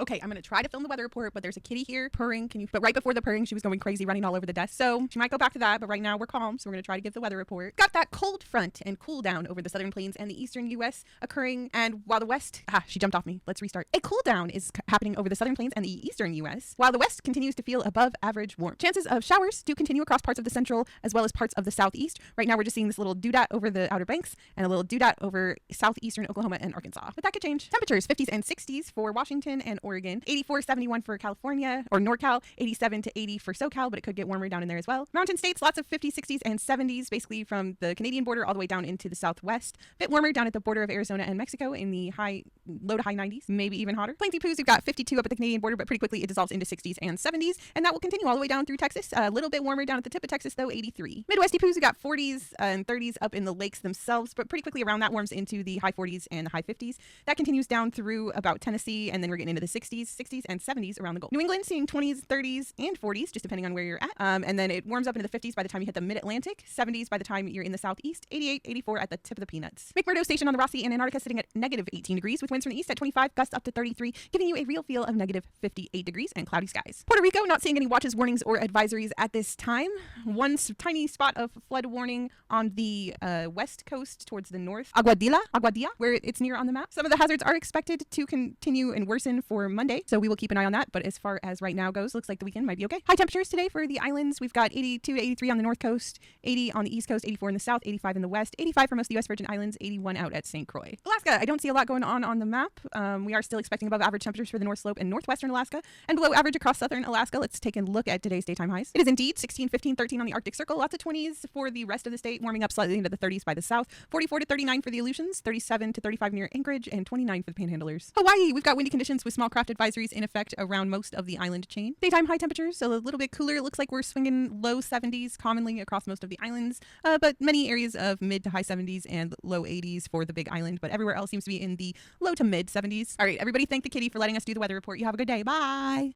Okay, I'm gonna try to film the weather report, but there's a kitty here purring. But right before the purring, she was going crazy, running all over the desk. So she might go back to that, but right now we're calm. So we're gonna try to give the weather report. Got that cold front and cool down over the southern plains and the eastern U.S. occurring. And while the west, she jumped off me. Let's restart. A cool down is happening over the southern plains and the eastern U.S. while the west continues to feel above average warm. Chances of showers do continue across parts of the central as well as parts of the southeast. Right now we're just seeing this little doodat over the Outer Banks and a little doodat over southeastern Oklahoma and Arkansas. But that could change. Temperatures 50s and 60s for Washington and Oregon. 74-71 for California or NorCal. 87 to 80 for SoCal, but it could get warmer down in there as well. Mountain states, lots of 50s, 60s, and 70s, basically from the Canadian border all the way down into the southwest. Bit warmer down at the border of Arizona and Mexico in the low to high 90s, maybe even hotter. Plains Poos, we've got 52 up at the Canadian border, but pretty quickly it dissolves into 60s and 70s, and that will continue all the way down through Texas. A little bit warmer down at the tip of Texas, though, 83. Midwesty Poos, we got 40s and 30s up in the lakes themselves, but pretty quickly around that warms into the high 40s and the high 50s. That continues down through about Tennessee, and then we're getting into the 60s, and 70s around the Gulf. New England seeing 20s, 30s, and 40s, just depending on where you're at. And then it warms up into the 50s by the time you hit the mid-Atlantic, 70s by the time you're in the southeast, 88, 84 at the tip of the peanuts. McMurdo Station on the Rossi in Antarctica sitting at negative 18 degrees with winds from the east at 25, gusts up to 33, giving you a real feel of negative 58 degrees and cloudy skies. Puerto Rico, not seeing any watches, warnings, or advisories at this time. One tiny spot of flood warning on the west coast towards the north. Aguadilla, where it's near on the map. Some of the hazards are expected to continue and worsen for Monday, so we will keep an eye on that. But as far as right now goes, looks like the weekend might be okay. High temperatures today for the islands. We've got 82 to 83 on the north coast, 80 on the east coast, 84 in the south, 85 in the west, 85 for most of the U.S. Virgin Islands, 81 out at St. Croix. Alaska, I don't see a lot going on the map. We are still expecting above average temperatures for the North Slope and northwestern Alaska, and below average across southern Alaska. Let's take a look at today's daytime highs. It is indeed 16, 15, 13 on the Arctic Circle, lots of 20s for the rest of the state, warming up slightly into the 30s by the south, 44 to 39 for the Aleutians, 37 to 35 near Anchorage, and 29 for the Panhandlers. Hawaii, we've got windy conditions with small craft advisories in effect around most of the island chain. Daytime high temperatures, a little bit cooler. It looks like we're swinging low 70s commonly across most of the islands, but many areas of mid to high 70s and low 80s for the big island, but everywhere else seems to be in the low to mid 70s. All right, everybody, thank the kitty for letting us do the weather report. You have a good day. Bye.